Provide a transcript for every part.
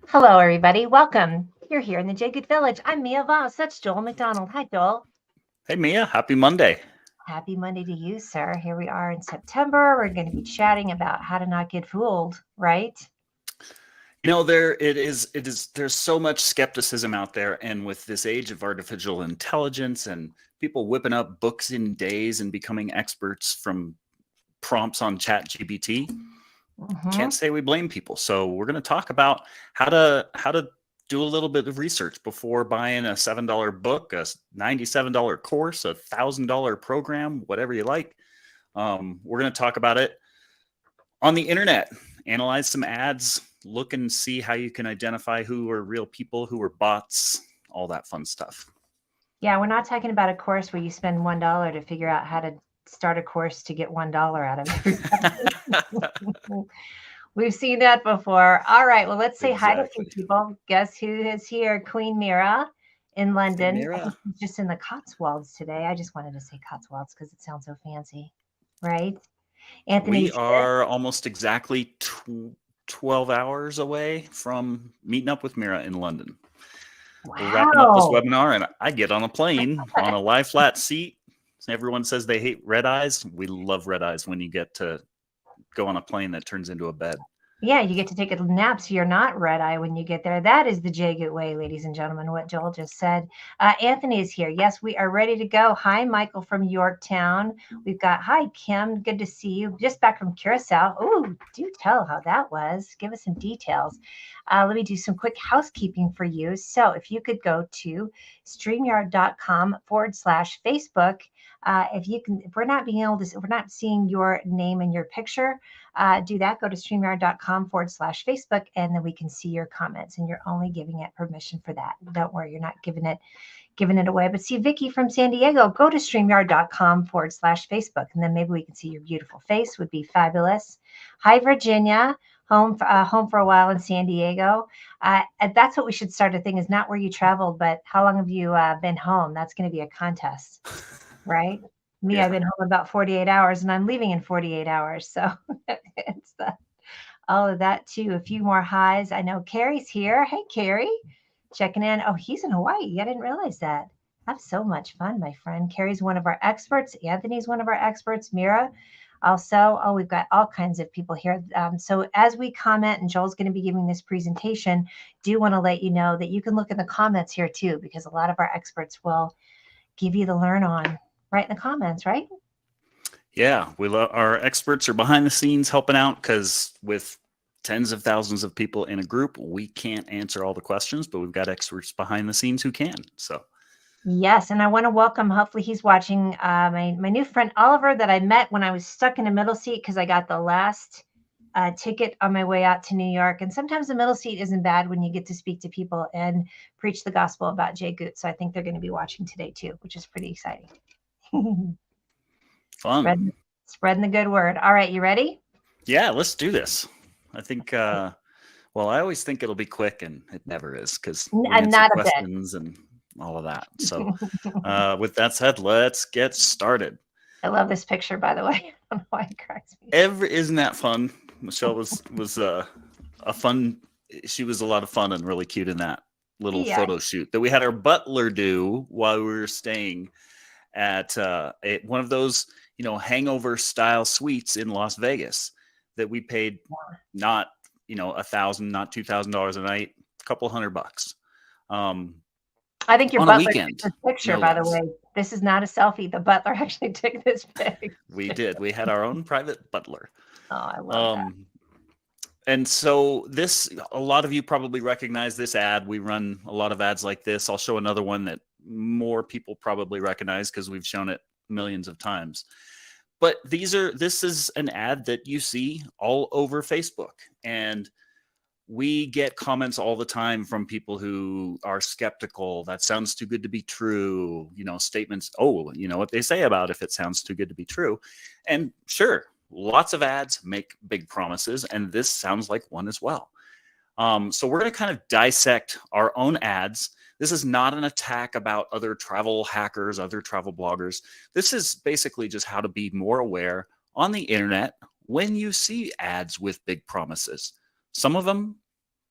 Hello, everybody. Welcome. You're here in the Jacob Village. I'm Mia Voss. That's Joel McDonald. Hi, Joel. Hey Mia, happy Monday. Happy Monday to you, sir. Here we are in September. We're going to be chatting about how to not get fooled, right? There's so much skepticism out there, and with this age of artificial intelligence and people whipping up books in days and becoming experts from prompts on Chat GPT, Hmm. can't say we blame people. So we're going to talk about how to do a little bit of research before buying a $7 book, a $97 course, a $1,000 program, whatever you like. We're going to talk about it on the internet, analyze some ads, look and see how you can identify who are real people, who are bots, all that fun stuff. Yeah, we're not talking about a course where you spend $1 to figure out how to start a course to get $1 out of everybody. We've seen that before. All right. Well, let's say hi to a few Exactly. people. Guess who is here? Queen Mira in Hey, London. I think Mira. she's just in the Cotswolds today. I just wanted to say Cotswolds because it sounds so fancy, right? We Anthony's here. are almost exactly 12 hours away from meeting up with Mira in London. We're wrapping up this Wow. webinar, and I get on a plane on a lie flat seat. Everyone says they hate red eyes. We love red eyes when you get to go on a plane that turns into a bed. Yeah, you get to take a nap so you're not red eye when you get there. That is the Jagut way, ladies and gentlemen, what Joel just said. Anthony is here. Yes, we are ready to go. Hi, Michael from Yorktown. We've got, hi, Kim. Good to see you. Just back from Curacao. Oh, do tell how that was. Give us some details. Let me do some quick housekeeping for you. So if you could go to streamyard.com/Facebook. If you can, if we're not being able to, if we're not seeing your name and your picture, do that. Go to streamyard.com/Facebook, and then we can see your comments. And you're only giving it permission for that. Don't worry, you're not giving it away. But see, Vicky from San Diego, go to streamyard.com/Facebook, and then maybe we can see your beautiful face. Would be fabulous. Hi, Virginia. Home for a while in San Diego. And that's what we should start a thing is not where you traveled, but how long have you been home? That's going to be a contest, right? Me, I've Yeah. been home about 48 hours and I'm leaving in 48 hours. So it's all of that too. A few more highs. I know Carrie's here. Hey, Carrie, checking in. Oh, he's in Hawaii. I didn't realize that. Have so much fun, my friend. Carrie's one of our experts. Anthony's one of our experts. Mira also. Oh, we've got all kinds of people here. So as we comment, and Joel's going to be giving this presentation, do want to let you know that you can look in the comments here too, because a lot of our experts will give you the learn on right in the comments, right? Yeah, we love our experts are behind the scenes helping out because with tens of thousands of people in a group, we can't answer all the questions, but we've got experts behind the scenes who can. So, Yes, and I want to welcome. Hopefully, he's watching. My new friend Oliver that I met when I was stuck in a middle seat because I got the last ticket on my way out to New York. And sometimes the middle seat isn't bad when you get to speak to people and preach the gospel about Jay Goot. So I think they're going to be watching today too, which is pretty exciting. fun. Spreading the good word. All right, you ready? Yeah, let's do this. I think, well, I always think it'll be quick, and it never is because we answer Not a bit. questions and all of that. So, with that said, let's get started. I love this picture, by the way. I don't know why it cracks me. Isn't that fun? Michelle was a fun. She was a lot of fun and really cute in that little Yeah, photo shoot that we had our butler do while we were staying at one of those hangover style suites in Las Vegas that we paid not 1,000, not $2,000 a night, a couple $100 um, I think your on a butler took weekend, this picture, no by the less. way. This is not a selfie. The butler actually took this picture. We did. We had our own private butler. Oh, I love that. Um, And so this, a lot of you probably recognize this ad. We run a lot of ads like this. I'll show another one that more people probably recognize because we've shown it millions of times. But this is an ad that you see all over Facebook. And we get comments all the time from people who are skeptical. That sounds too good to be true. Statements, oh, you know what they say about if it sounds too good to be true. And sure, lots of ads make big promises, and this sounds like one as well. So we're going to kind of dissect our own ads. This is not an attack about other travel hackers, other travel bloggers. This is basically just how to be more aware on the internet when you see ads with big promises. Some of them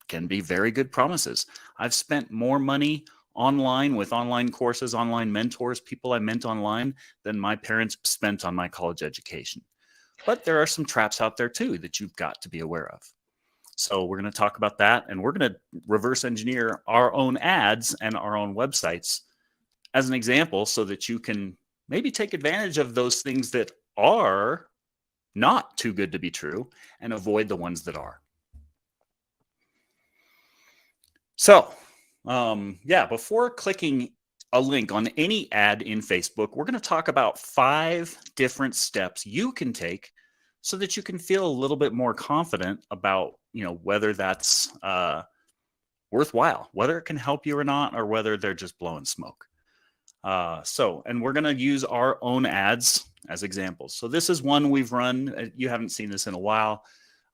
can be very good promises. I've spent more money online with online courses, online mentors, people I met online than my parents spent on my college education. But there are some traps out there too that you've got to be aware of. So we're going to talk about that, and we're going to reverse engineer our own ads and our own websites as an example so that you can maybe take advantage of those things that are not too good to be true and avoid the ones that are. So, yeah, before clicking a link on any ad in Facebook, we're going to talk about 5 different steps you can take so that you can feel a little bit more confident about, whether that's worthwhile, whether it can help you or not, or whether they're just blowing smoke. And we're going to use our own ads as examples. So this is one we've run. You haven't seen this in a while,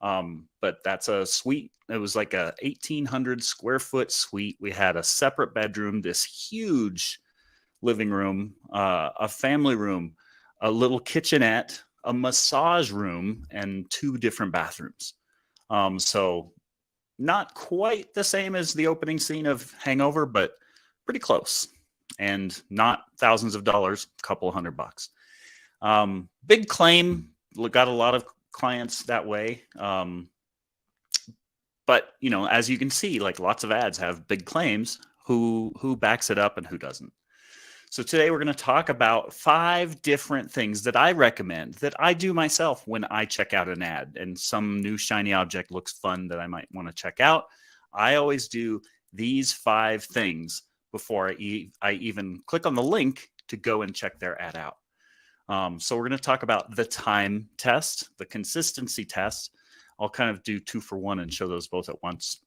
but that's a suite. It was like a 1,800 square foot suite. We had a separate bedroom, this huge living room, a family room, a little kitchenette, a massage room, and 2 different bathrooms. So not quite the same as the opening scene of Hangover, but pretty close, and not thousands of dollars, a couple $100. Big claim, got a lot of clients that way. But as you can see, like lots of ads have big claims. Who backs it up and who doesn't? So today we're going to talk about 5 different things that I recommend that I do myself when I check out an ad and some new shiny object looks fun that I might want to check out. I always do these 5 things before I even click on the link to go and check their ad out. So we're going to talk about the time test, the consistency test. I'll kind of do 2 for 1 and show those both at once.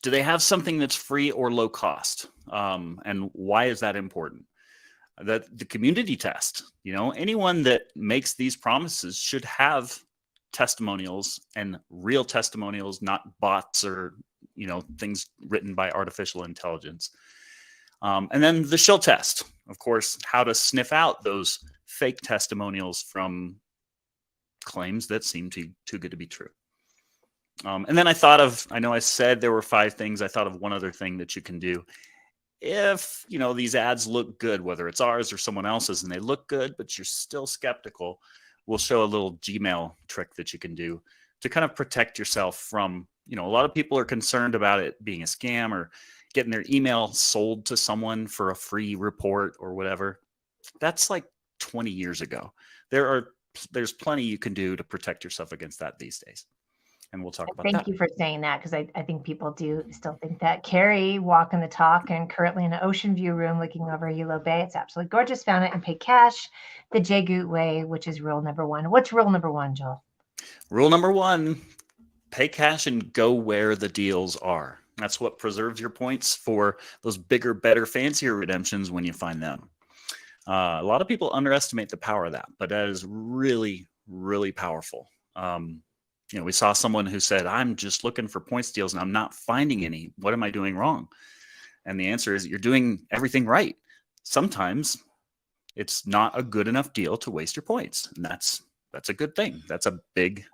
Do they have something that's free or low cost? And why is that important? The community test, anyone that makes these promises should have testimonials, and real testimonials, not bots or, things written by artificial intelligence. And then the shill test, of course, how to sniff out those fake testimonials from claims that seem too good to be true. And then I know I said there were 5 things. I thought of one other thing that you can do. If, these ads look good, whether it's ours or someone else's, and they look good, but you're still skeptical, we'll show a little Gmail trick that you can do to kind of protect yourself from, a lot of people are concerned about it being a scam or getting their email sold to someone for a free report or whatever. That's like 20 years ago. There's plenty you can do to protect yourself against that these days. And we'll talk about that. Thank you for saying that, because I think people do still think that. Carrie, walking the talk, and currently in an ocean view room looking over Hilo Bay. It's absolutely gorgeous. Found it and pay cash the Jay Goot way, which is rule number 1. What's rule number 1, Joel? Rule number 1, pay cash and go where the deals are. That's what preserves your points for those bigger, better, fancier redemptions when you find them. A lot of people underestimate the power of that, but that is really, really powerful. We saw someone who said, I'm just looking for points deals and I'm not finding any. What am I doing wrong? And the answer is you're doing everything right. Sometimes it's not a good enough deal to waste your points. And that's a good thing. That's a big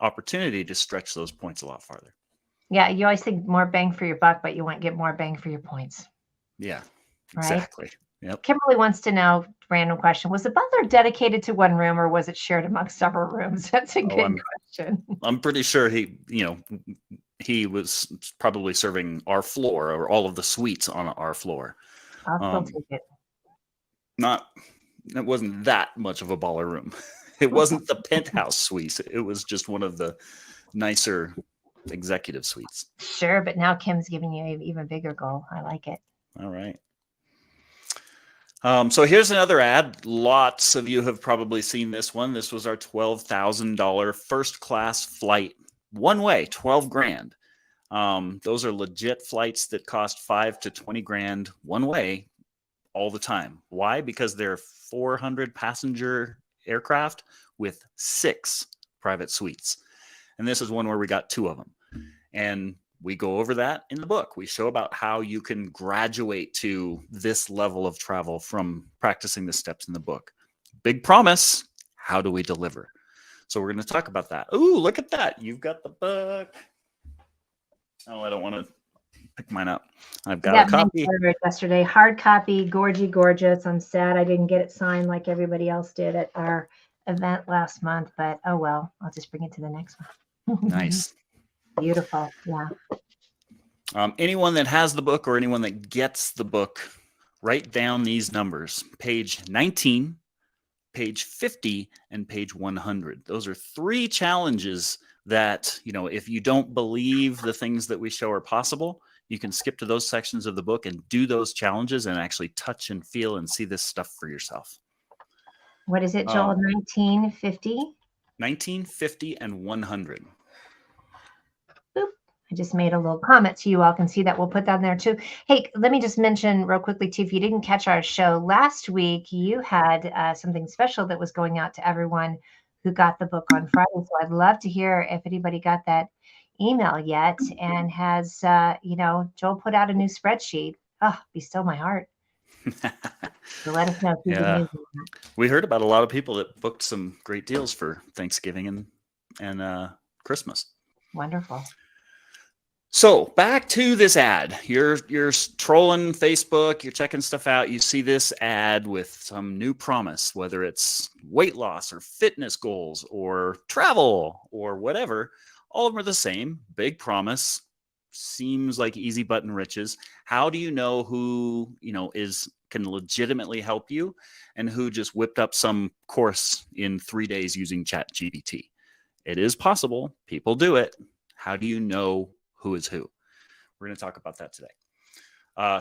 opportunity to stretch those points a lot farther. Yeah, you always think more bang for your buck, but you want to get more bang for your points. Yeah, right? Exactly. Yep. Kimberly wants to know, random question, was the butler dedicated to one room or was it shared amongst several rooms? That's a good question. I'm pretty sure he was probably serving our floor or all of the suites on our floor. I'll still take it. It wasn't that much of a baller room. It wasn't the penthouse suite. It was just one of the nicer executive suites. Sure, but now Kim's giving you an even bigger goal. I like it. All right. So here's another ad. Lots of you have probably seen this one. This was our $12,000 first class flight. One way, 12 grand. Those are legit flights that cost 5 to 20 grand one way all the time. Why? Because they're 400 passenger aircraft with 6 private suites. And this is one where we got 2 of them. And we go over that in the book. We show about how you can graduate to this level of travel from practicing the steps in the book. Big promise. How do we deliver? So we're going to talk about that. Ooh, look at that. You've got the book. Oh, I don't want to pick mine up. I've got Got a mine copy. delivered yesterday. Hard copy, gorgeous. I'm sad I didn't get it signed like everybody else did at our event last month, but oh well, I'll just bring it to the next one. Nice. Beautiful. Yeah. Anyone that has the book or anyone that gets the book, write down these numbers: page 19, page 50, and page 100. Those are 3 challenges that, if you don't believe the things that we show are possible, you can skip to those sections of the book and do those challenges and actually touch and feel and see this stuff for yourself. What is it, Joel? 1950? 19, 50, and 100. Boop. I just made a little comment so you all can see that. We'll put that in there too. Hey, let me just mention real quickly too, if you didn't catch our show last week, you had something special that was going out to everyone who got the book on Friday. So I'd love to hear if anybody got that email yet and has, Joel put out a new spreadsheet. Oh, be still my heart. So let us know if you Yeah. can. We heard about a lot of people that booked some great deals for Thanksgiving and Christmas. Wonderful. So back to this ad. You're trolling Facebook, you're checking stuff out. You see this ad with some new promise, whether it's weight loss or fitness goals or travel or whatever. All of them are the same. Big promise. Seems like easy button riches. How do you know who can legitimately help you and who just whipped up some course in 3 days using Chat GPT? It is possible. People do it. How do you know who is who? We're going to talk about that today.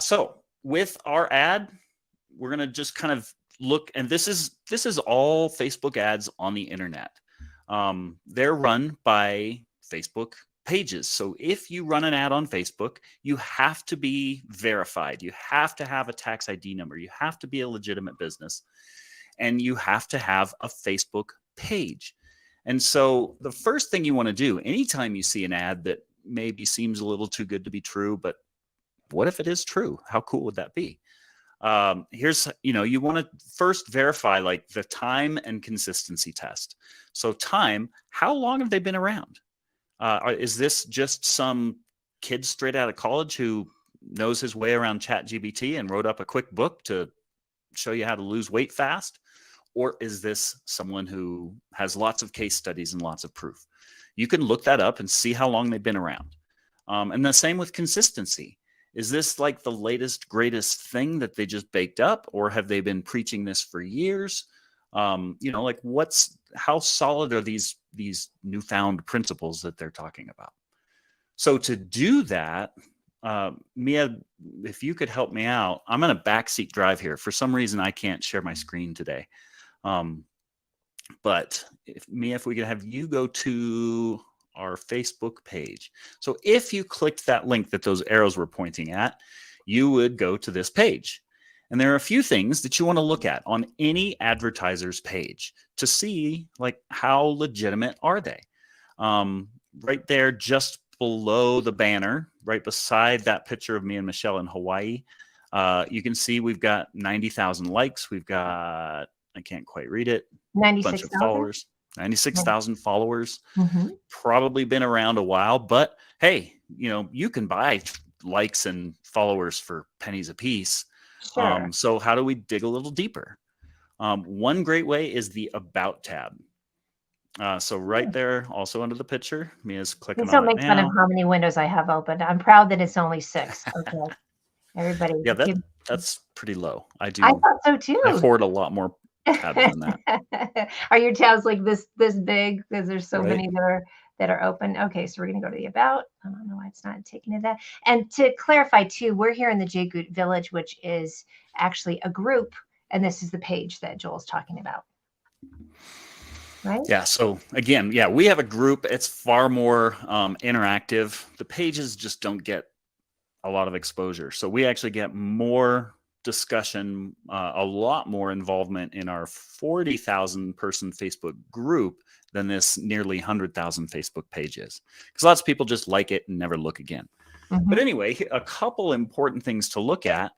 So with our ad, we're going to just kind of look, and this is all Facebook ads on the internet. They're run by Facebook pages. So if you run an ad on Facebook, you have to be verified. You have to have a tax ID number. You have to be a legitimate business, and you have to have a Facebook page. And so the first thing you want to do anytime you see an ad that maybe seems a little too good to be true, but what if it is true? How cool would that be? You want to first verify like the time and consistency test. So time, how long have they been around? Is this just some kid straight out of college who knows his way around Chat GPT and wrote up a quick book to show you how to lose weight fast? Or is this someone who has lots of case studies and lots of proof? You can look that up and see how long they've been around. And the same with consistency. Is this like the latest, greatest thing that they just baked up, or have they been preaching this for years? How solid are these newfound principles that they're talking about? So to do that, Mia, if you could help me out, I'm in a backseat drive here. For some reason, I can't share my screen today. But if we could have you go to our Facebook page. So if you clicked that link that those arrows were pointing at, you would go to this page. And there are a few things that you want to look at on any advertiser's page to see like how legitimate are they. Right there, just below the banner, right beside that picture of me and Michelle in Hawaii, you can see we've got 90,000 likes. We've got, I can't quite read it, 96,000 bunch of followers, 96,000 followers. Mm-hmm. Probably been around a while, but hey, you can buy likes and followers for pennies a piece. Sure. So how do we dig a little deeper? One great way is the About tab. So right there, also under the picture, Mia's clicking Don't on it make fun of now. how many windows I have open. I'm proud that it's only 6. Okay, everybody. Yeah, that's pretty low. I thought so too. I hoard a lot more tabs than that. Are your tabs like this big? Because there's so Right. many that are open. Okay, so we're gonna go to the About. I don't know why it's not taking it that. And to clarify too, we're here in the Jgoot Village, which is actually a group, and this is the page that Joel's talking about. Right? Yeah. So again, we have a group. It's far more interactive. The pages just don't get a lot of exposure. So we actually get more discussion, a lot more involvement in our 40,000 person Facebook group than this nearly 100,000 Facebook pages. Because lots of people just like it and never look again. Mm-hmm. But anyway, a couple important things to look at.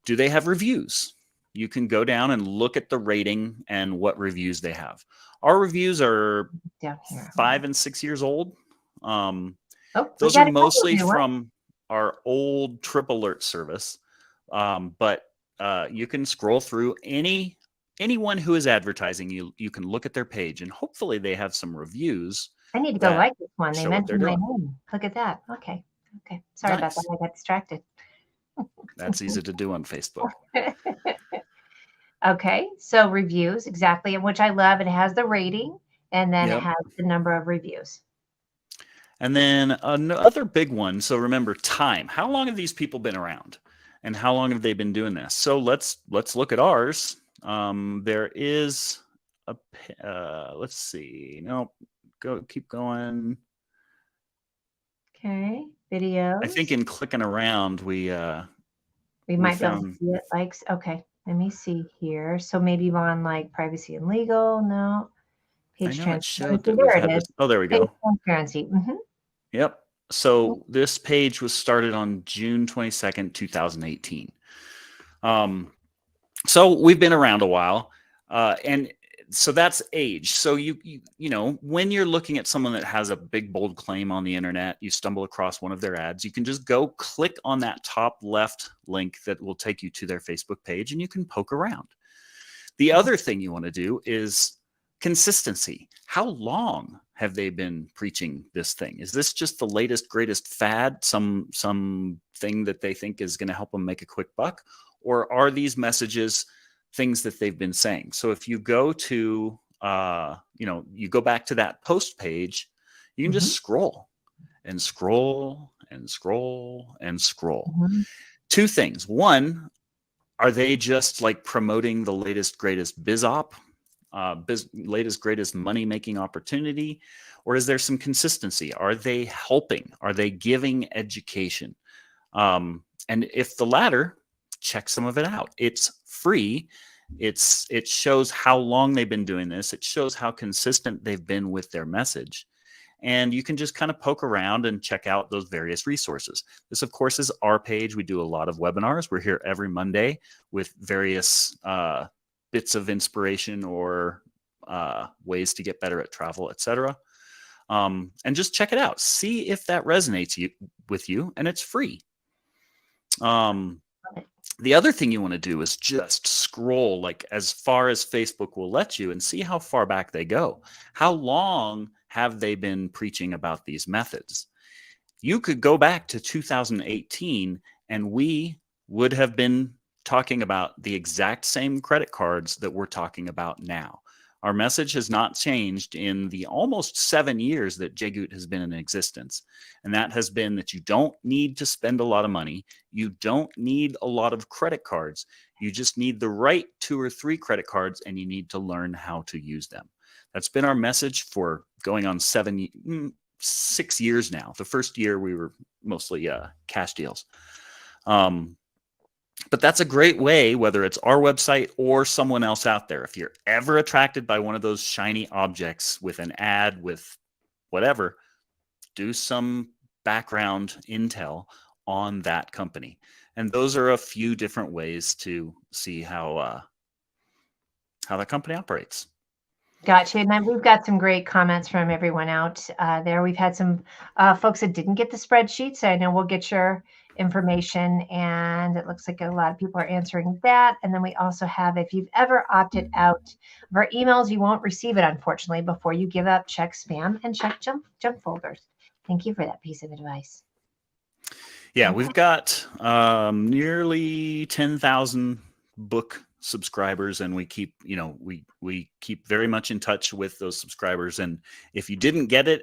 Do they have reviews? You can go down and look at the rating and what reviews they have. Our reviews are 5 and 6 years old. Oh, we Those are got a couple mostly new ones. from our old Trip Alert service. But you can scroll through anyone who is advertising. You can look at their page, and hopefully they have some reviews. I need to go that like this one. They show what they're mentioned my doing. name. Look at that. Okay. Okay. Sorry about that. Nice. I got distracted. That's easy to do on Facebook. Okay. So reviews, exactly, which I love. It has the rating and then it Yep. has the number of reviews. And then another big one. So remember, time. How long have these people been around, and how long have they been doing this? So let's look at ours. There is a. Let's see. No, keep going. Okay. Videos. I think in clicking around, we might be able to found. see it. Likes. Okay. Let me see here. So maybe on like privacy and legal. No. I Page know it showed transparency. that we've There it had is. this. Oh, there we Page go. transparency. Yep. So this page was started on June 22nd, 2018. So we've been around a while, and so that's age. So you know, when you're looking at someone that has a big bold claim on the internet, you stumble across one of their ads, you can just go click on that top left link that will take you to their Facebook page, and you can poke around. The other thing you want to do is consistency. How long have they been preaching this thing? Is this just the latest greatest fad, some thing that they think is going to help them make a quick buck, or are these messages things that they've been saying? So if you go to you go back to that post page, you can just scroll and scroll and scroll and scroll. Two things. One, are they just like promoting the latest greatest BizOp, latest greatest money making opportunity, or is there some consistency? Are they helping? Are they giving education? And if the latter, check some of it out. It's free. It shows how long they've been doing this. It shows how consistent they've been with their message. And you can just kind of poke around and check out those various resources. This, of course, is our page. We do a lot of webinars. We're here every Monday with various bits of inspiration or ways to get better at travel, etc. And just check it out. See if that resonates with you, and it's free. The other thing you want to do is just scroll like as far as Facebook will let you and see how far back they go. How long have they been preaching about these methods? You could go back to 2018 and we would have been talking about the exact same credit cards that we're talking about now. Our message has not changed in the almost 7 years that JGoot has been in existence. And that has been that you don't need to spend a lot of money. You don't need a lot of credit cards. You just need the right 2 or 3 credit cards, and you need to learn how to use them. That's been our message for going on 6 years now. The first year we were mostly cash deals. But that's a great way, whether it's our website or someone else out there. If you're ever attracted by one of those shiny objects with an ad, with whatever, do some background intel on that company. And those are a few different ways to see how that company operates. Gotcha. And then we've got some great comments from everyone out there. We've had some folks that didn't get the spreadsheet, so I know we'll get your information, and it looks like a lot of people are answering that. And then we also have, if you've ever opted out of our emails, you won't receive it, unfortunately. Before you give up, check spam and check junk folders. Thank you for that piece of advice. Yeah, we've got nearly 10,000 book subscribers, and we keep, we keep very much in touch with those subscribers. And if you didn't get it,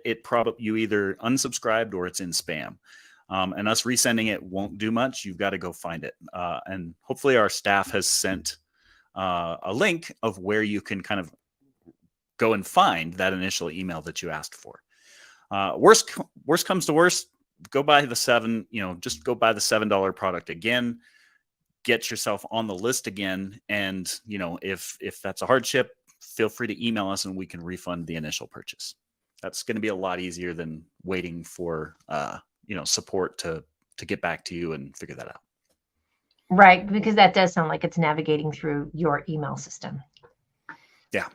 you either unsubscribed or it's in spam. And us resending it won't do much. You've got to go find it. And hopefully our staff has sent a link of where you can kind of go and find that initial email that you asked for. Worst comes to worst, go buy the just go buy the $7 product again, get yourself on the list again. And, if that's a hardship, feel free to email us and we can refund the initial purchase. That's going to be a lot easier than waiting for, support to get back to you and figure that out. Right. Because that does sound like it's navigating through your email system. Yeah.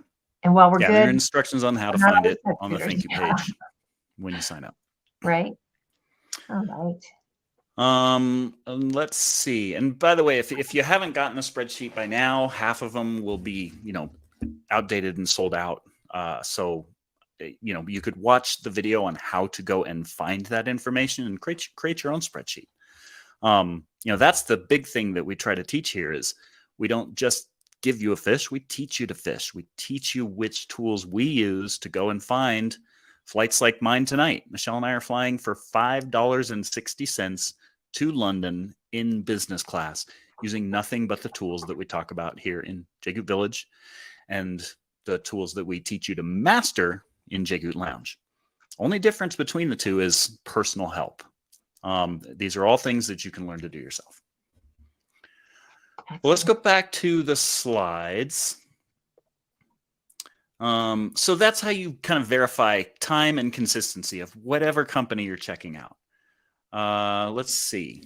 And while we're good, there are instructions on how to find it on the thank you page when you sign up. Right. All right. Let's see. And by the way, if you haven't gotten a spreadsheet by now, half of them will be, outdated and sold out. So, you could watch the video on how to go and find that information and create your own spreadsheet. That's the big thing that we try to teach here is we don't just give you a fish, we teach you to fish. We teach you which tools we use to go and find flights like mine tonight. Michelle and I are flying for $5.60 to London in business class using nothing but the tools that we talk about here in Jagoot Village and the tools that we teach you to master in Jagoot Lounge. Only difference between the two is personal help. These are all things that you can learn to do yourself. Well, let's go back to the slides. So that's how you kind of verify time and consistency of whatever company you're checking out. Let's see.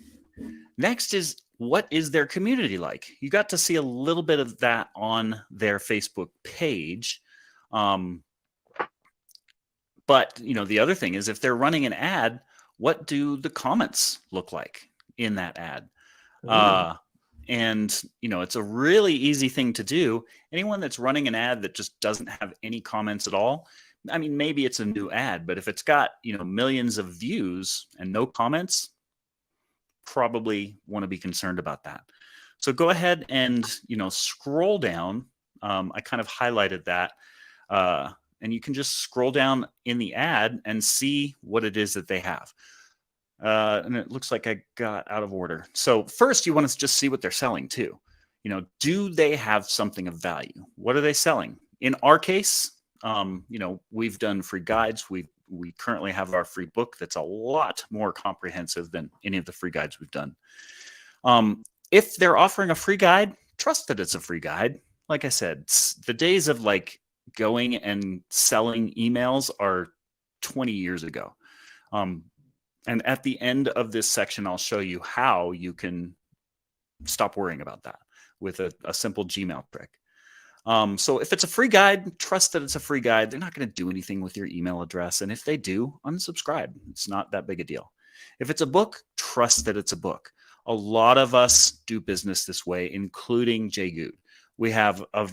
Next is, what is their community like? You got to see a little bit of that on their Facebook page. But, the other thing is if they're running an ad, what do the comments look like in that ad? And, it's a really easy thing to do. Anyone that's running an ad that just doesn't have any comments at all, I mean, maybe it's a new ad, but if it's got, millions of views and no comments, probably want to be concerned about that. So go ahead and, scroll down. I kind of highlighted that. And you can just scroll down in the ad and see what it is that they have. And it looks like I got out of order. So first, you want to just see what they're selling too. Do they have something of value? What are they selling? In our case, we've done free guides. We currently have our free book that's a lot more comprehensive than any of the free guides we've done. If they're offering a free guide, trust that it's a free guide. Like I said, the days of like going and selling emails are 20 years ago. And at the end of this section, I'll show you how you can stop worrying about that with a simple Gmail trick. So if it's a free guide, trust that it's a free guide. They're not going to do anything with your email address. And if they do, unsubscribe. It's not that big a deal. If it's a book, trust that it's a book. A lot of us do business this way, including Jagoot. We have a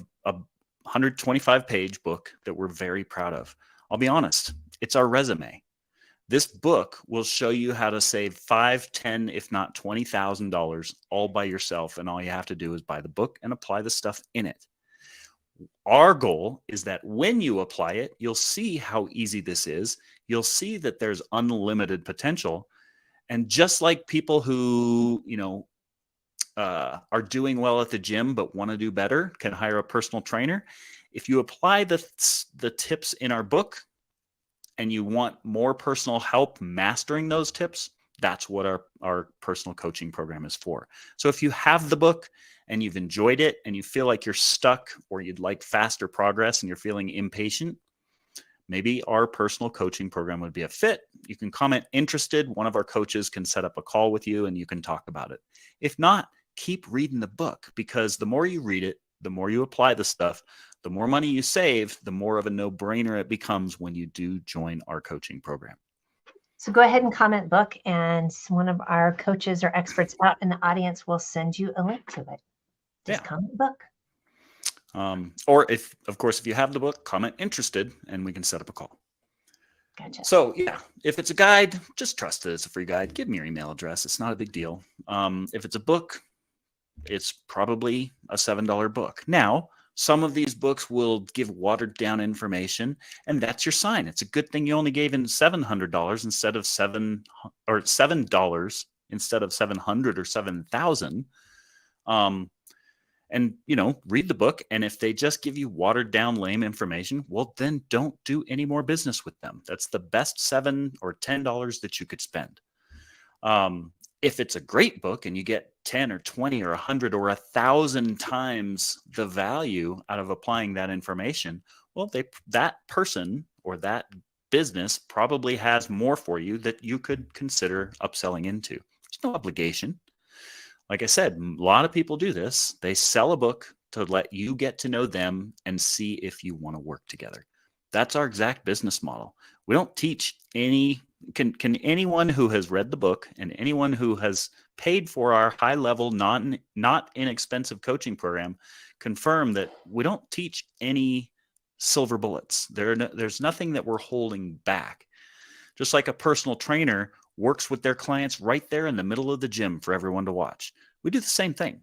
125-page book that we're very proud of. I'll be honest, it's our resume. This book will show you how to save $5, $10, if not $20,000 all by yourself. And all you have to do is buy the book and apply the stuff in it. Our goal is that when you apply it, you'll see how easy this is. You'll see that there's unlimited potential. And just like people who, are doing well at the gym but want to do better, can hire a personal trainer. If you apply the tips in our book, and you want more personal help mastering those tips, that's what our personal coaching program is for. So if you have the book and you've enjoyed it and you feel like you're stuck or you'd like faster progress and you're feeling impatient, maybe our personal coaching program would be a fit. You can comment interested. One of our coaches can set up a call with you and you can talk about it. If not, keep reading the book, because the more you read it, the more you apply the stuff, the more money you save, the more of a no-brainer it becomes when you do join our coaching program. So go ahead and comment book, and one of our coaches or experts out in the audience will send you a link to it. Just comment book. Or if you have the book, comment interested, and we can set up a call. Gotcha. So yeah, if it's a guide, just trust that it's a free guide. Give me your email address. It's not a big deal. If it's a book, it's probably a $7 book. Now, some of these books will give watered down information, and that's your sign. It's a good thing you only gave in $700 instead of $7 instead of 700 or 7,000. And read the book. And if they just give you watered down, lame information, well, then don't do any more business with them. That's the best $7 or $10 that you could spend. If it's a great book and you get 10 or 20 or 100 or 1,000 times the value out of applying that information, well, that person or that business probably has more for you that you could consider upselling into. There's no obligation. Like I said, a lot of people do this. They sell a book to let you get to know them and see if you want to work together. That's our exact business model. We don't teach any Can anyone who has read the book and anyone who has paid for our high-level, not inexpensive coaching program confirm that we don't teach any silver bullets? There's nothing that we're holding back. Just like a personal trainer works with their clients right there in the middle of the gym for everyone to watch. We do the same thing.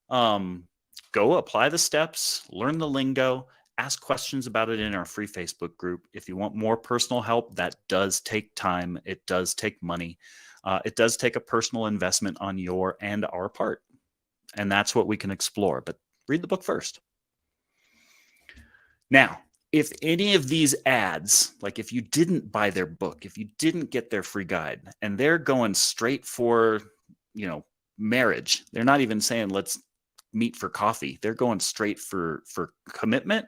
Go apply the steps, learn the lingo, ask questions about it in our free Facebook group. If you want more personal help, that does take time. It does take money. It does take a personal investment on your and our part. And that's what we can explore. But read the book first. Now, if any of these ads, like if you didn't buy their book, if you didn't get their free guide, and they're going straight for, marriage, they're not even saying let's meet for coffee. They're going straight for commitment.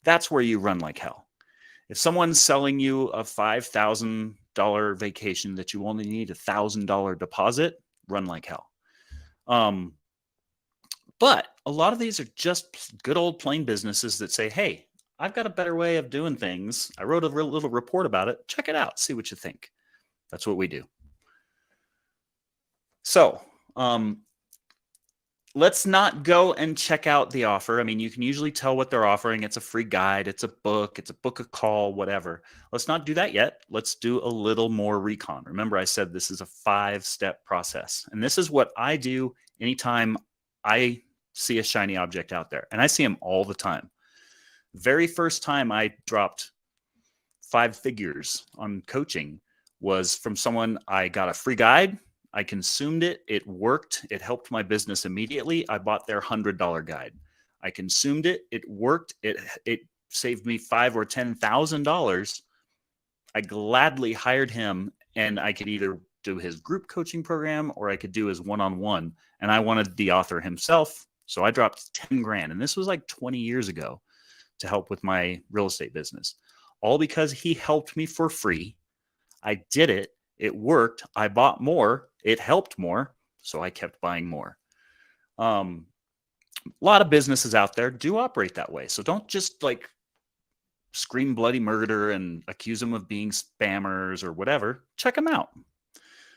That's where you run like hell. If someone's selling you a $5,000 vacation that you only need $1,000 deposit, run like hell. But a lot of these are just good old plain businesses that say, hey, I've got a better way of doing things. I wrote a little report about it. Check it out. See what you think. That's what we do. So let's not go and check out the offer. I mean, you can usually tell what they're offering. It's a free guide. It's a book, a call, whatever. Let's not do that yet. Let's do a little more recon. Remember, I said this is a 5-step process. And this is what I do anytime I see a shiny object out there. And I see them all the time. Very first time I dropped 5 figures on coaching was from someone. I got a free guide. I consumed it. It worked. It helped my business immediately. I bought their $100 guide. I consumed it. It worked. It saved me $5,000 or $10,000. I gladly hired him, and I could either do his group coaching program or I could do his one-on-one. And I wanted the author himself, so I dropped 10 grand. And this was like 20 years ago to help with my real estate business, all because he helped me for free. I did it. It worked. I bought more. It helped more. So I kept buying more. A lot of businesses out there do operate that way. So don't just like scream bloody murder and accuse them of being spammers or whatever. Check them out.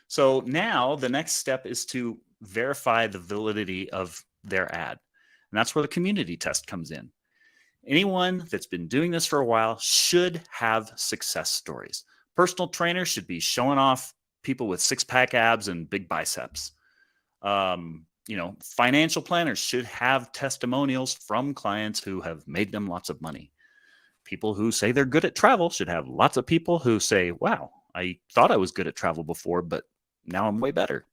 So now the next step is to verify the validity of their ad. And that's where the community test comes in. Anyone that's been doing this for a while should have success stories. Personal trainers should be showing off people with 6-pack abs and big biceps. Financial planners should have testimonials from clients who have made them lots of money. People who say they're good at travel should have lots of people who say, wow, I thought I was good at travel before, but now I'm way better.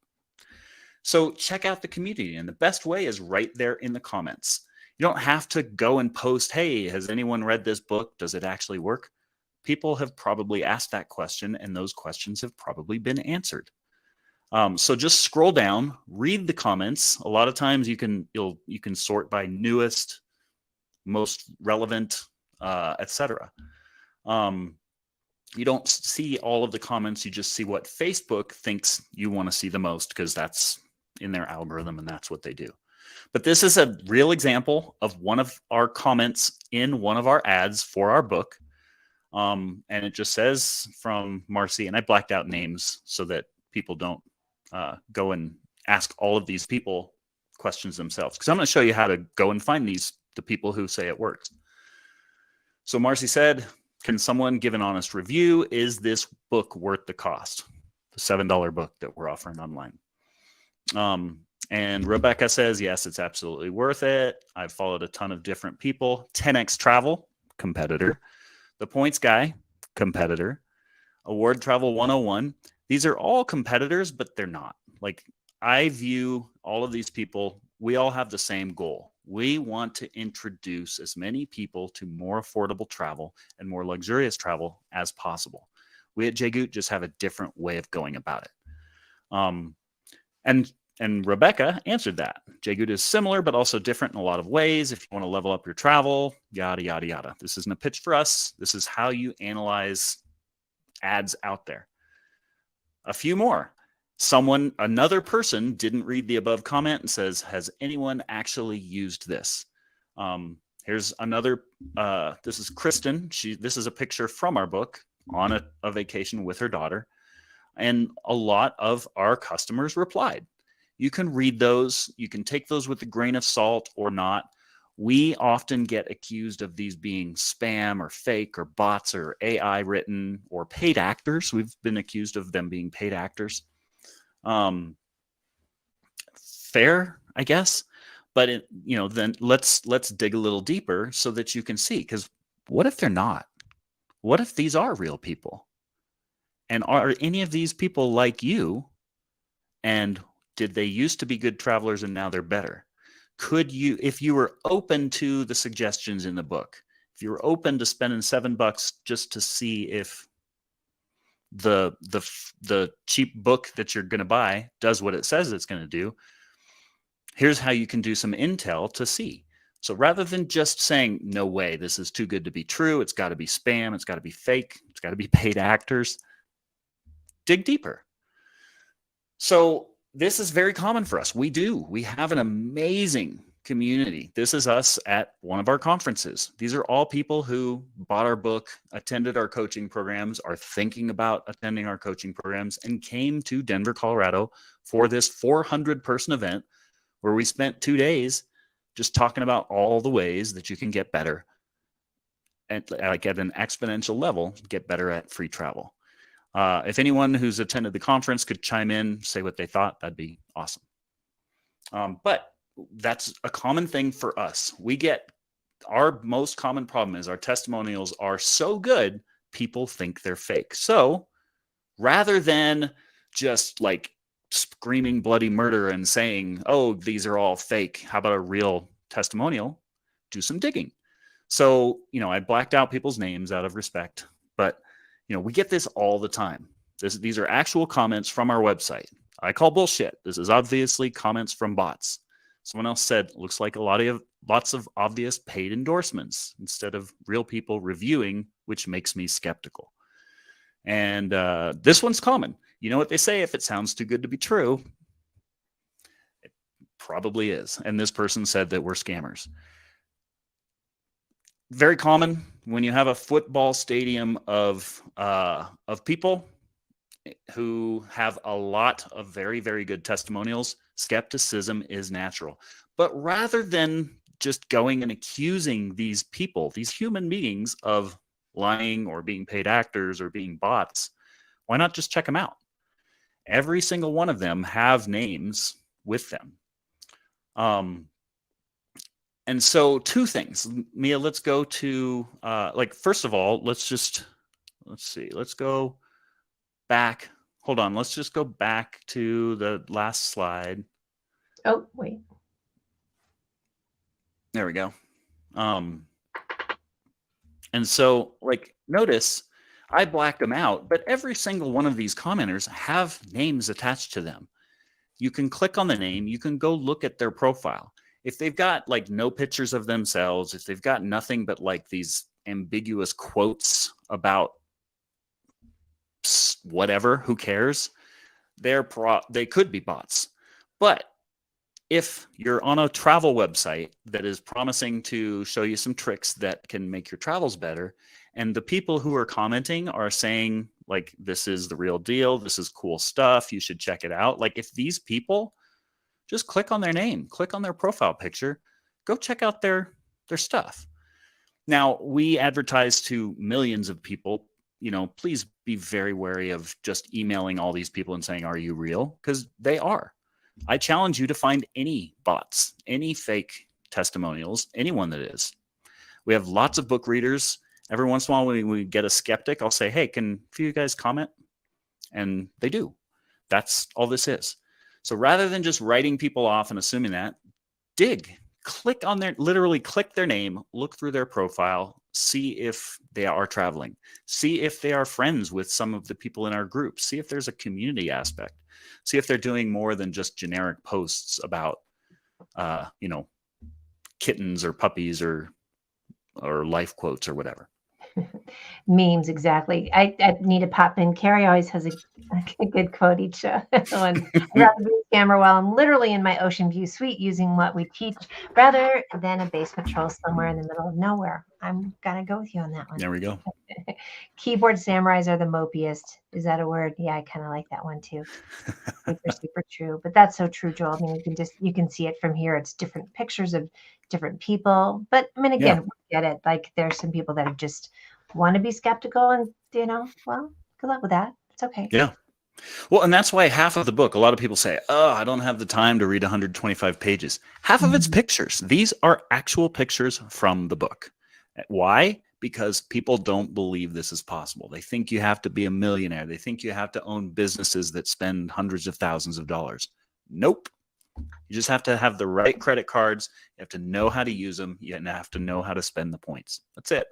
So check out the community. And the best way is right there in the comments. You don't have to go and post, hey, has anyone read this book? Does it actually work? People have probably asked that question, and those questions have probably been answered. So just scroll down, read the comments. A lot of times you can sort by newest, most relevant, etc. You don't see all of the comments. You just see what Facebook thinks you want to see the most because that's in their algorithm and that's what they do. But this is a real example of one of our comments in one of our ads for our book. And it just says from Marcy, and I blacked out names so that people don't go and ask all of these people questions themselves. Because I'm going to show you how to go and find the people who say it works. So Marcy said, can someone give an honest review? Is this book worth the cost? The $7 book that we're offering online. And Rebecca says, yes, it's absolutely worth it. I've followed a ton of different people. 10X Travel, competitor. The Points Guy, competitor. Award Travel 101. These are all competitors, but they're not. Like, I view all of these people, we all have the same goal. We want to introduce as many people to more affordable travel and more luxurious travel as possible. We at JGoot just have a different way of going about it. And Rebecca answered that. JGoot is similar, but also different in a lot of ways. If you want to level up your travel, yada, yada, yada. This isn't a pitch for us. This is how you analyze ads out there. A few more. Another person didn't read the above comment and says, has anyone actually used this? Here's another, this is Kristen. This is a picture from our book on a vacation with her daughter. And a lot of our customers replied. You can read those. You can take those with a grain of salt or not. We often get accused of these being spam or fake or bots or AI written or paid actors. We've been accused of them being paid actors. Fair, I guess. But then let's dig a little deeper so that you can see. Because what if they're not? What if these are real people? And are any of these people like you? And did they used to be good travelers and now they're better? Could you, if you were open to the suggestions in the book, if you were open to spending $7 just to see if the cheap book that you're going to buy does what it says it's going to do, here's how you can do some intel to see. So rather than just saying, no way, this is too good to be true, it's got to be spam, it's got to be fake, it's got to be paid actors, dig deeper. So this is very common for us. We have an amazing community. This is us at one of our conferences. These are all people who bought our book, attended our coaching programs, are thinking about attending our coaching programs, and came to Denver, Colorado for this 400-person event where we spent 2 days just talking about all the ways that you can get better at an exponential level, get better at free travel. If anyone who's attended the conference could chime in, say what they thought, that'd be awesome. But that's a common thing for us. Our most common problem is our testimonials are so good, people think they're fake. So rather than just like screaming bloody murder and saying, oh, these are all fake, how about a real testimonial? Do some digging. So, I blacked out people's names out of respect, but we get this all the time. These are actual comments from our website. I call bullshit. This is obviously comments from bots. Someone else said, looks like lots of obvious paid endorsements instead of real people reviewing, which makes me skeptical. And this one's common. You know what they say, if it sounds too good to be true, it probably is. And this person said that we're scammers. Very common when you have a football stadium of people who have a lot of very, very good testimonials. Skepticism is natural. But rather than just going and accusing these people, these human beings, of lying or being paid actors or being bots, why not just check them out? Every single one of them have names with them. And so 2 things, Mia, let's go to, first of all, let's go back. Hold on. Let's just go back to the last slide. Oh, wait. There we go. And so notice I blacked them out, but every single one of these commenters have names attached to them. You can click on the name. You can go look at their profile. If they've got no pictures of themselves, if they've got nothing but these ambiguous quotes about whatever, who cares? They could be bots. But if you're on a travel website that is promising to show you some tricks that can make your travels better, and the people who are commenting are saying this is the real deal, this is cool stuff, you should check it out. If these people, just click on their name, click on their profile picture, go check out their stuff. Now, we advertise to millions of people. Please be very wary of just emailing all these people and saying, are you real? Because they are. I challenge you to find any bots, any fake testimonials, anyone that is. We have lots of book readers. Every once in a while, when we get a skeptic, I'll say, hey, can a few of you guys comment? And they do. That's all this is. So rather than just writing people off and assuming that, literally click their name, look through their profile, see if they are traveling, see if they are friends with some of the people in our group, see if there's a community aspect, see if they're doing more than just generic posts about, kittens or puppies or life quotes or whatever. Memes, exactly. I need to pop in. Carrie always has a good quote each one. I'd rather be a scammer while I'm literally in my Ocean View suite using what we teach rather than a basement troll somewhere in the middle of nowhere. I'm gonna go with you on that one. There we go. Keyboard samurais are the mopiest. Is that a word? Yeah, I kind of like that one too. Super, super true. But that's so true, Joel. I mean, you can see it from here. It's different pictures of different people. But I mean, again, we get it. Like there's some people that just want to be skeptical and, well, good luck with that. It's okay. Yeah. Well, and that's why half of the book, a lot of people say, oh, I don't have the time to read 125 pages. Half of it's pictures. These are actual pictures from the book. Why? Because people don't believe this is possible. They think you have to be a millionaire. They think you have to own businesses that spend hundreds of thousands of dollars. Nope. You just have to have the right credit cards. You have to know how to use them. You have to know how to spend the points. That's it.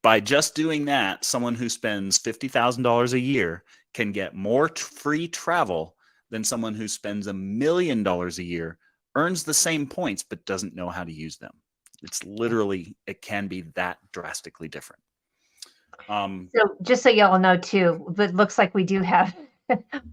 By just doing that, someone who spends $50,000 a year can get more free travel than someone who spends $1 million a year, earns the same points, but doesn't know how to use them. It's literally, it can be that drastically different. So just so y'all know too, it looks like we do have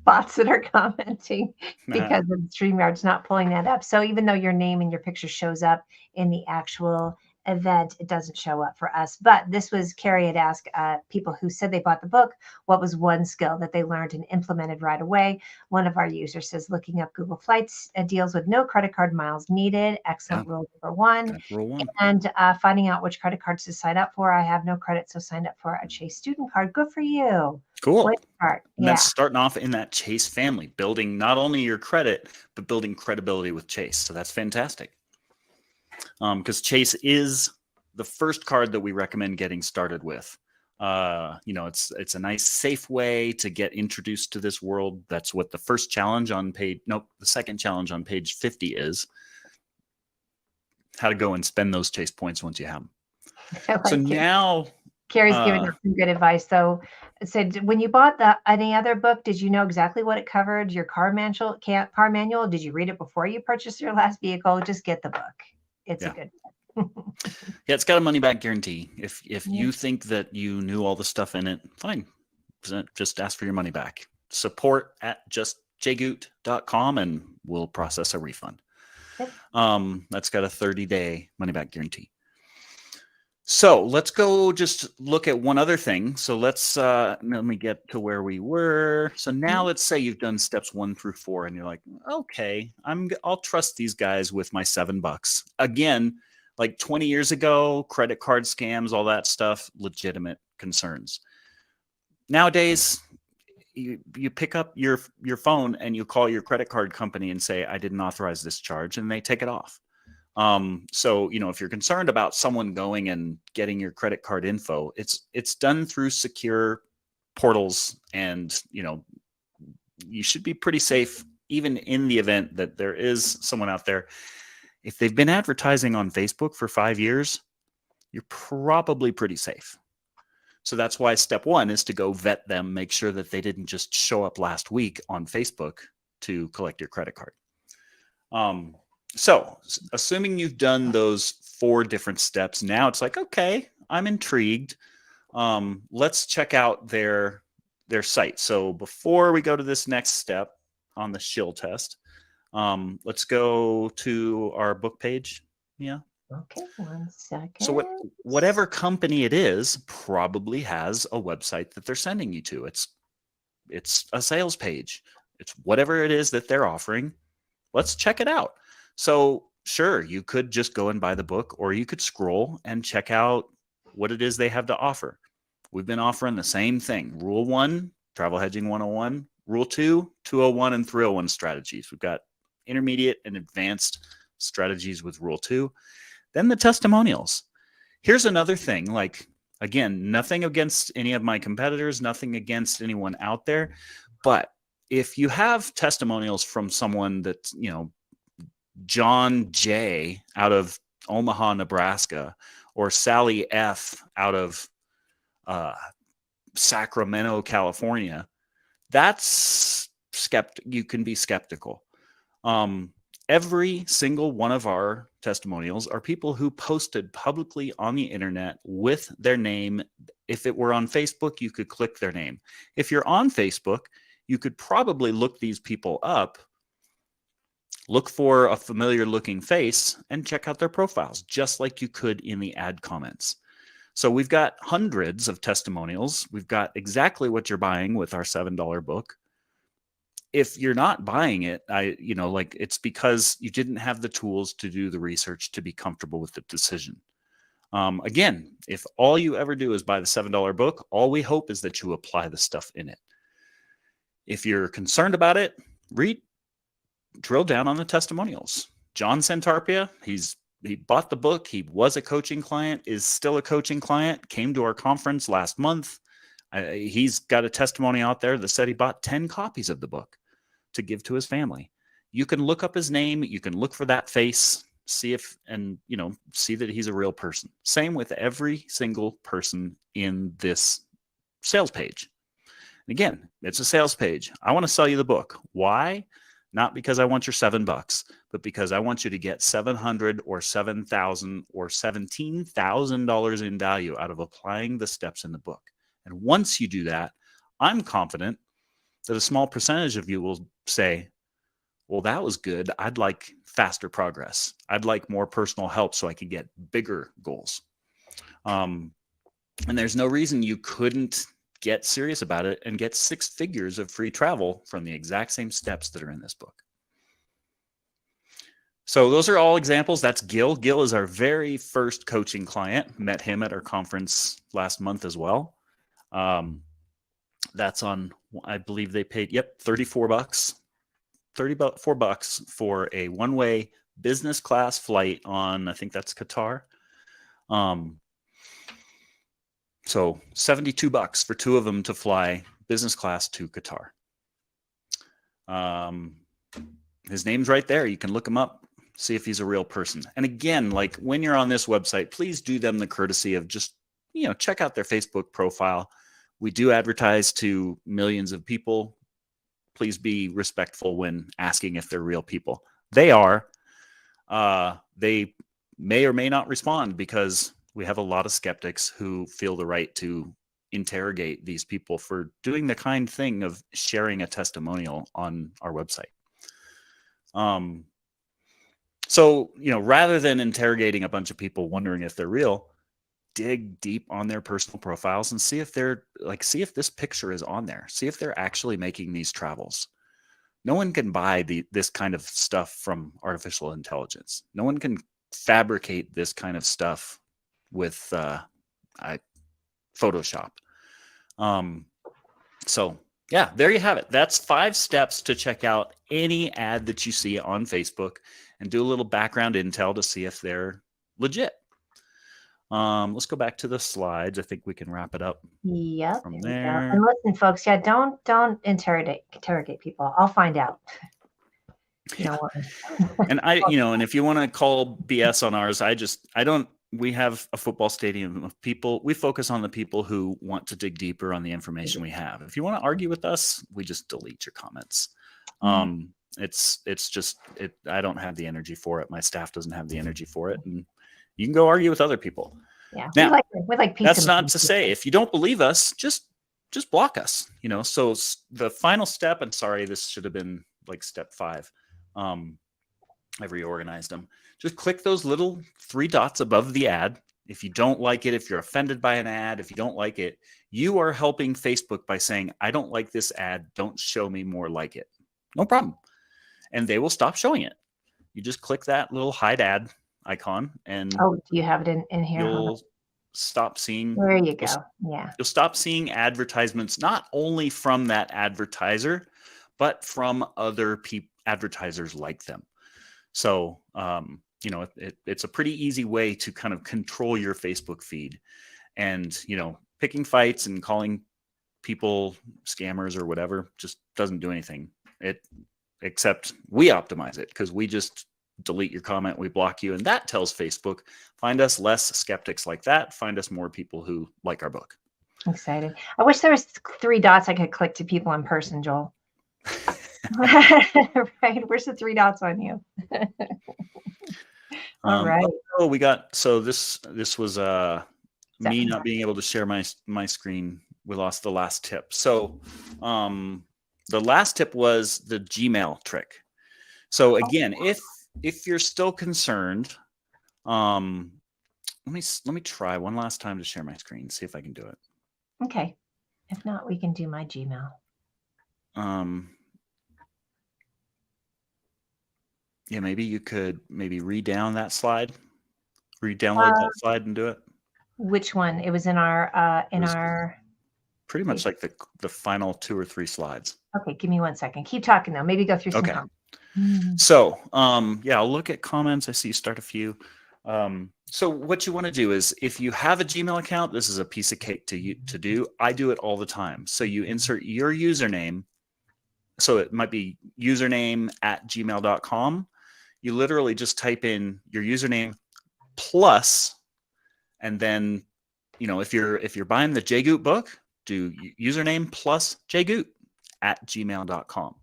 bots that are commenting because of StreamYard's not pulling that up. So even though your name and your picture shows up in the actual event, it doesn't show up for us. But this was, Carrie had asked people who said they bought the book, what was one skill that they learned and implemented right away? One of our users says looking up Google Flights deals with no credit card miles needed. Excellent rule number one. That's rule one. And finding out which credit cards to sign up for. I have no credit, so signed up for a Chase student card. Good for you. Cool. And that's starting off in that Chase family, building not only your credit, but building credibility with Chase. So that's fantastic. Because Chase is the first card that we recommend getting started with. It's a nice, safe way to get introduced to this world. That's what the first challenge on the second challenge on page 50 is. How to go and spend those Chase points once you have them. So now Carrie's giving us some good advice. So it said, when you bought any other book, did you know exactly what it covered? Your car manual? Did you read it before you purchased your last vehicle? Just get the book. It's a good one. Yeah, it's got a money back guarantee. If you think that you knew all the stuff in it, fine. Just ask for your money back. support@justjgoot.com and we'll process a refund. That's got a 30-day money back guarantee. So let's go just look at one other thing. So let's let me get to where we were. So now let's say you've done steps 1 through 4 and you're like, okay, I'll trust these guys with my $7. Again, like 20 years ago, credit card scams, all that stuff, legitimate concerns. Nowadays, you pick up your phone and you call your credit card company and say, I didn't authorize this charge, and they take it off. So, if you're concerned about someone going and getting your credit card info, it's done through secure portals, and, you should be pretty safe, even in the event that there is someone out there. If they've been advertising on Facebook for 5 years, you're probably pretty safe. So that's why step 1 is to go vet them, make sure that they didn't just show up last week on Facebook to collect your credit card. So assuming you've done those 4 different steps, now it's like, okay, I'm intrigued. Let's check out their site. So before we go to this next step on the shill test, let's go to our book page. Yeah. Okay, 1 second. So whatever company it is probably has a website that they're sending you to. It's a sales page. It's whatever it is that they're offering. Let's check it out. So sure, you could just go and buy the book, or you could scroll and check out what it is they have to offer. We've been offering the same thing. Rule 1, Travel Hedging 101. Rule 2, 201 and 301 strategies. We've got intermediate and advanced strategies with Rule 2. Then the testimonials. Here's another thing. Like, again, nothing against any of my competitors, nothing against anyone out there. But if you have testimonials from someone that's, John J. out of Omaha, Nebraska, or Sally F. out of Sacramento, California, you can be skeptical. every single one of our testimonials are people who posted publicly on the internet with their name. If it were on Facebook, you could click their name. If you're on Facebook, you could probably look these people up, look for a familiar looking face, and check out their profiles, just like you could in the ad comments. So we've got hundreds of testimonials. We've got exactly what you're buying with our $7 book. If you're not buying it, it's because you didn't have the tools to do the research to be comfortable with the decision. Again, if all you ever do is buy the $7 book, all we hope is that you apply the stuff in it. If you're concerned about it, drill down on the testimonials. John Santarpia, he bought the book. He was a coaching client, is still a coaching client, came to our conference last month. He's got a testimony out there that said he bought 10 copies of the book to give to his family. You can look up his name. You can look for that face, see that he's a real person. Same with every single person in this sales page. Again, it's a sales page. I want to sell you the book. Why? Not because I want your $7, but because I want you to get $700 or $7,000 or $17,000 in value out of applying the steps in the book. And once you do that, I'm confident that a small percentage of you will say, well, that was good. I'd like faster progress. I'd like more personal help so I can get bigger goals. And there's no reason you couldn't get serious about it and get 6 figures of free travel from the exact same steps that are in this book. So those are all examples. That's Gil. Gil is our very first coaching client. Met him at our conference last month as well. That's on, I believe they paid, $34. $34 for a one-way business class flight on, I think that's Qatar. So $72 for 2 of them to fly business class to Qatar. His name's right there. You can look him up, see if he's a real person. And again, like when you're on this website, please do them the courtesy of just, check out their Facebook profile. We do advertise to millions of people. Please be respectful when asking if they're real people. They are. They may or may not respond because we have a lot of skeptics who feel the right to interrogate these people for doing the kind thing of sharing a testimonial on our website. So, rather than interrogating a bunch of people wondering if they're real, dig deep on their personal profiles and see if see if this picture is on there. See if they're actually making these travels. No one can buy this kind of stuff from artificial intelligence. No one can fabricate this kind of stuff with Photoshop. So yeah, there you have it. That's 5 steps to check out any ad that you see on Facebook and do a little background intel to see if they're legit. Let's go back to the slides. I think we can wrap it up. Yep. From there. And listen, folks, don't interrogate people. I'll find out. Yeah. And and if you want to call BS on ours, we have a football stadium of people. We focus on the people who want to dig deeper on the information we have. If you want to argue with us, we just delete your comments. It's just I don't have the energy for it. My staff doesn't have the energy for it. And you can go argue with other people. Yeah. Now, we like peace. That's not to say if you don't believe us, just block us, So the final step, and sorry, this should have been like step 5. I've reorganized them. Just click those little 3 dots above the ad. If you don't like it, if you're offended by an ad, if you don't like it, you are helping Facebook by saying, I don't like this ad. Don't show me more like it. No problem. And they will stop showing it. You just click that little hide ad icon and do you have it in here? You'll stop seeing. There you go. Yeah. You'll stop seeing advertisements, not only from that advertiser, but from other advertisers like them. So, it's a pretty easy way to kind of control your Facebook feed, and, picking fights and calling people scammers or whatever just doesn't do anything. Except we optimize it because we just delete your comment, we block you, and that tells Facebook, find us less skeptics like that, find us more people who like our book. Excited. I wish there was 3 dots I could click to people in person, Joel. Right. Where's the three dots on you? All right. Oh, this was me Second not time. being able to share my screen. We lost the last tip. So the last tip was the Gmail trick. So again, if you're still concerned, let me try one last time to share my screen, see if I can do it. Okay. If not, we can do my Gmail. Yeah, maybe you could read down that slide, re-download that slide and do it. Which one? It was in our pretty much like the final 2 or 3 slides. Okay, give me 1 second. Keep talking though. Maybe go through some comments. So, yeah, I'll look at comments. I see you start a few. So what you want to do is, if you have a Gmail account, this is a piece of cake to do. I do it all the time. So you insert your username. So it might be username@gmail.com. You literally just type in your username plus, and then, if you're buying the JGoot book, do username plus jgoot@gmail.com.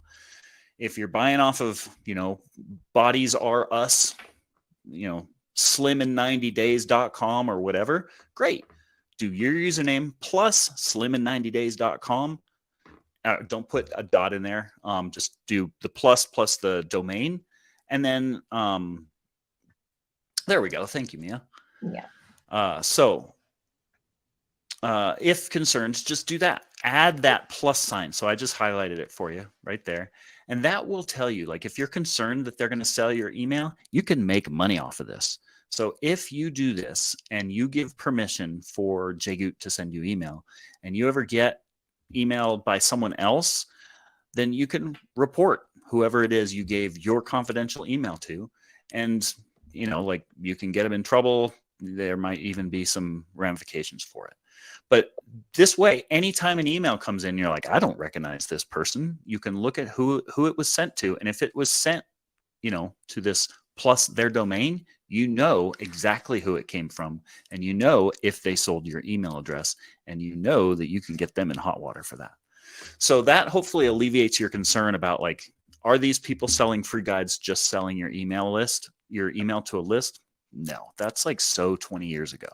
If you're buying off of, Bodies Are Us, slimin90days.com or whatever, great. Do your username plus slimin90days.com. Don't put a dot in there. Just do the plus the domain. And then there we go. Thank you, Mia. Yeah. If concerned, just do that. Add that plus sign. So I just highlighted it for you right there. And that will tell you, like, if you're concerned that they're going to sell your email, you can make money off of this. So if you do this and you give permission for JGoot to send you email, and you ever get emailed by someone else, then you can report whoever it is you gave your confidential email to. And, like, you can get them in trouble. There might even be some ramifications for it. But this way, anytime an email comes in, you're like, I don't recognize this person. You can look at who it was sent to. And if it was sent, to this plus their domain, you know exactly who it came from. And you know if they sold your email address, and you know that you can get them in hot water for that. So that hopefully alleviates your concern about, like, are these people selling free guides just selling your email to a list? No, that's like 20 years ago.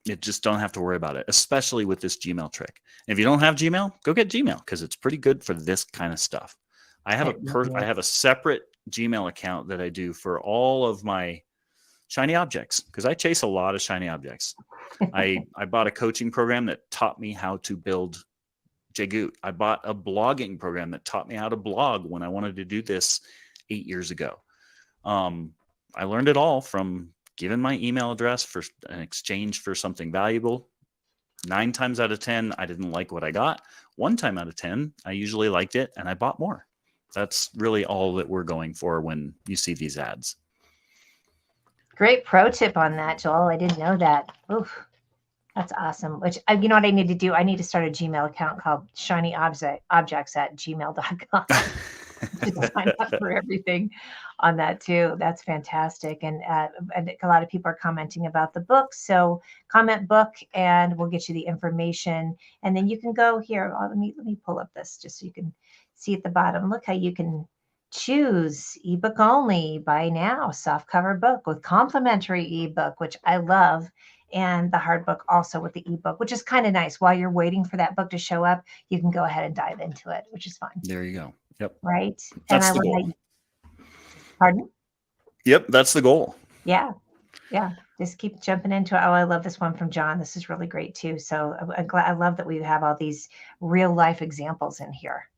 You just don't have to worry about it, especially with this Gmail trick. And if you don't have Gmail, go get Gmail, because it's pretty good for this kind of stuff. I have a separate Gmail account that I do for all of my shiny objects, because I chase a lot of shiny objects. I bought a coaching program that taught me how to build JGoot. I bought a blogging program that taught me how to blog when I wanted to do this 8 years ago. I learned it all from giving my email address for an exchange for something valuable. 9 times out of 10, I didn't like what I got. 1 time out of 10, I usually liked it, and I bought more. That's really all that we're going for when you see these ads. Great pro tip on that, Joel. I didn't know that. Oof, that's awesome. Which, you know what I need to do? I need to start a Gmail account called shinyobjects@gmail.com. to sign up for everything on that too. That's fantastic. And a lot of people are commenting about the book. So comment book, and we'll get you the information. And then you can go here. Let me pull up this just so you can see at the bottom. Look how you can choose ebook only, buy now, softcover book with complimentary ebook, which I love. And the hard book also with the ebook, which is kind of nice. While you're waiting for that book to show up, you can go ahead and dive into it, which is fun. There you go. Yep. Right. That's the goal. Pardon? Yep, that's the goal. Yeah. Yeah. Just keep jumping into it. Oh, I love this one from John. This is really great too. So I love that we have all these real life examples in here.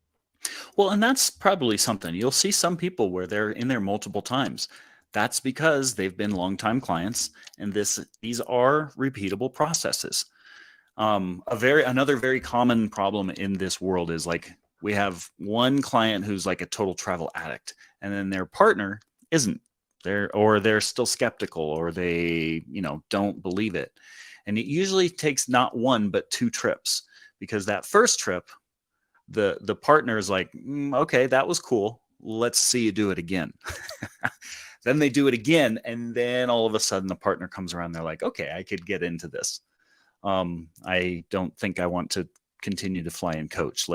Well, and that's probably something you'll see some people where they're in there multiple times. That's because they've been longtime clients, and these are repeatable processes. Another very common problem in this world is, like, we have one client who's like a total travel addict, and then their partner isn't. They're still skeptical, or they, don't believe it. And it usually takes not 1 but 2 trips, because that first trip, the partner is like, okay, that was cool. Let's see you do it again. Then they do it again, and then all of a sudden the partner comes around. They're like, okay, I could get into this. I don't think I want to continue to fly and coach.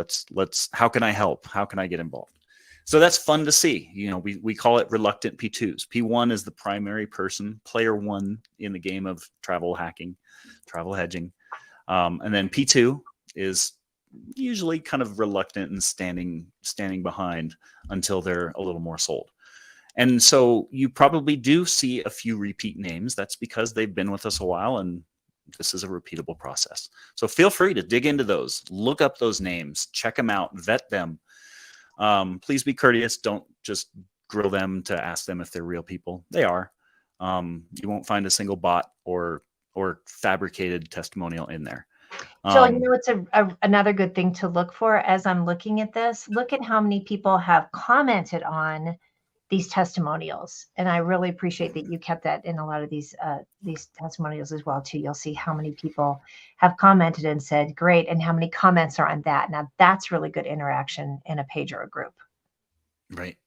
How can I help? How can I get involved? So that's fun to see. We call it reluctant P2s. P1 is the primary person, player one in the game of travel hacking, travel hedging. And then P2 is usually kind of reluctant and standing behind until they're a little more sold. And so you probably do see a few repeat names. That's because they've been with us a while, and this is a repeatable process. So feel free to dig into those, look up those names, check them out, vet them. Please be courteous. Don't just grill them to ask them if they're real people. They are. You won't find a single bot or fabricated testimonial in there. Joel, it's another good thing to look for as I'm looking at this. Look at how many people have commented on these testimonials, and I really appreciate that you kept that in a lot of these testimonials as well too. You'll see how many people have commented and said great, and how many comments are on that. Now that's really good interaction in a page or a group. Right.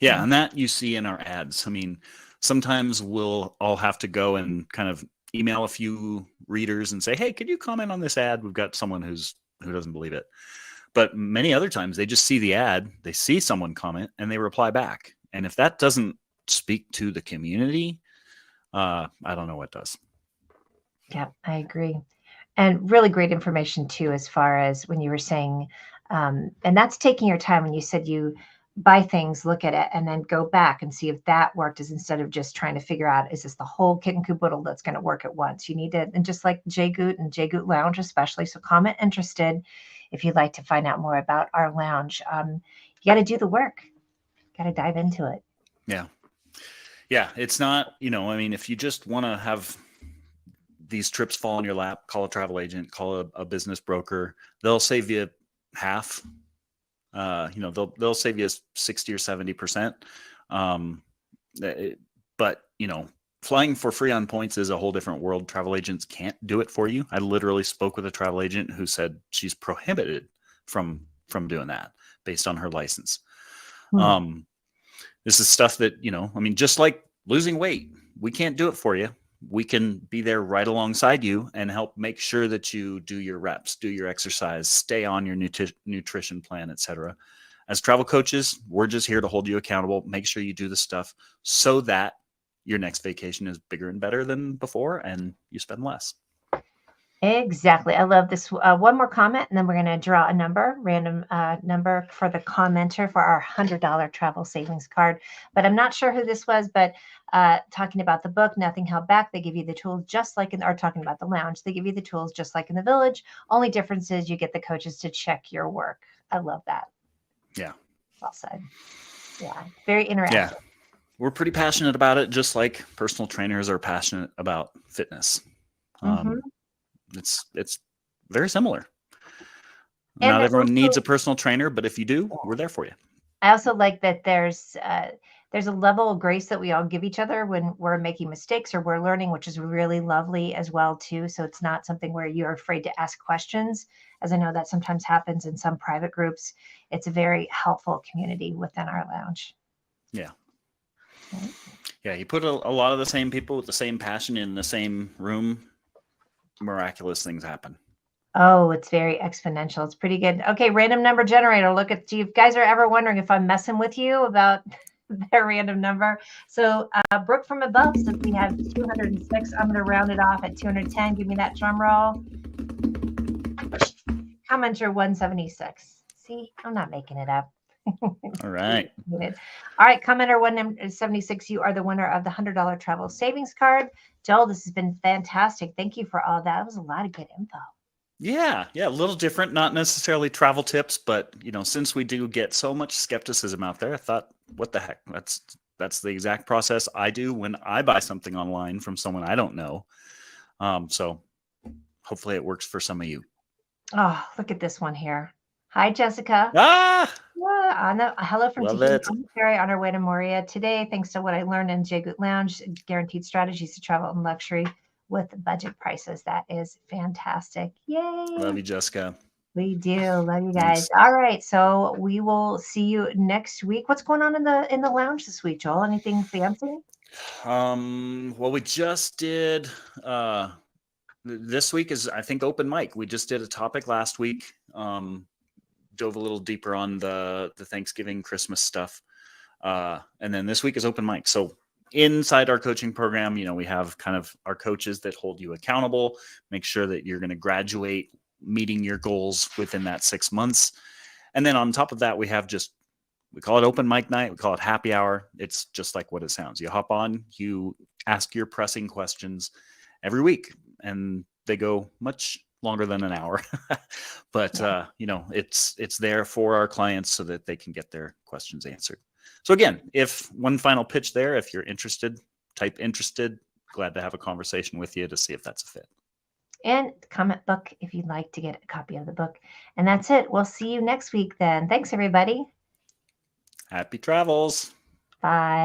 Yeah, and that you see in our ads. I mean, sometimes we'll all have to go and kind of email a few readers and say, hey, could you comment on this ad? We've got someone who doesn't believe it. But many other times they just see the ad, they see someone comment, and they reply back. And if that doesn't speak to the community, I don't know what does. Yeah, I agree. And really great information too, as far as when you were saying, and that's taking your time when you said you buy things, look at it, and then go back and see if that worked, is instead of just trying to figure out, is this the whole kit and caboodle that's going to work at once? You need to, and just like JGoot and JGoot Lounge especially, so comment interested if you'd like to find out more about our lounge. You got to do the work, got to dive into it. Yeah, it's not, if you just want to have these trips fall in your lap, call a travel agent, call a business broker. They'll save you half. They'll save you 60 or 70%. But flying for free on points is a whole different world. Travel agents can't do it for you. I literally spoke with a travel agent who said she's prohibited from doing that based on her license. This is stuff that, just like losing weight, we can't do it for you. We can be there right alongside you and help make sure that you do your reps, do your exercise, stay on your nutrition plan, etc. As travel coaches, we're just here to hold you accountable, make sure you do the stuff so that your next vacation is bigger and better than before and you spend less. Exactly. I love this. One more comment, and then we're going to draw a number, random number for the commenter for our $100 travel savings card. But I'm not sure who this was, but talking about the book, Nothing Held Back, they give you the tools just like or talking about the lounge, they give you the tools just like in the village. Only difference is you get the coaches to check your work. I love that. Yeah. Well said. Yeah. Very interactive. Yeah. We're pretty passionate about it, just like personal trainers are passionate about fitness. It's very similar. And not everyone needs a personal trainer, but if you do, we're there for you. I also like that there's a level of grace that we all give each other when we're making mistakes or we're learning, which is really lovely as well too. So it's not something where you're afraid to ask questions, as I know that sometimes happens in some private groups. It's a very helpful community within our lounge. Yeah. Okay. Yeah, you put a lot of the same people with the same passion in the same room, miraculous things happen. Oh, it's very exponential. It's pretty good. Okay, random number generator. Look at, you guys are ever wondering if I'm messing with you about their random number. So Brooke from above says we have 206. I'm going to round it off at 210. Give me that drum roll. Commenter 176. See, I'm not making it up. All right. All right, commenter 176, you are the winner of the $100 travel savings card. Joel, this has been fantastic. Thank you for all that. That was a lot of good info. Yeah, a little different, not necessarily travel tips, but since we do get so much skepticism out there, I thought, what the heck? That's the exact process I do when I buy something online from someone I don't know. So hopefully it works for some of you. Oh, look at this one here. Hi, Jessica. Hello from Tahiti on our way to Moria today. Thanks to what I learned in JGoot Lounge, guaranteed strategies to travel in luxury with budget prices. That is fantastic. Yay. Love you, Jessica. We do. Love you guys. Thanks. All right. So we will see you next week. What's going on in the lounge this week, Joel? Anything fancy? Well, we just did This week is, I think, open mic. We just did a topic last week. Dove a little deeper on the Thanksgiving, Christmas stuff. And then this week is open mic. So inside our coaching program, we have kind of our coaches that hold you accountable, make sure that you're going to graduate meeting your goals within that 6 months. And then on top of that, we call it open mic night. We call it happy hour. It's just like what it sounds. You hop on, you ask your pressing questions every week, and they go much longer than an hour. But it's there for our clients so that they can get their questions answered. So again, if one final pitch there, if you're interested, type interested. Glad to have a conversation with you to see if that's a fit. And comment book if you'd like to get a copy of the book. And that's it. We'll see you next week then. Thanks, everybody. Happy travels. Bye.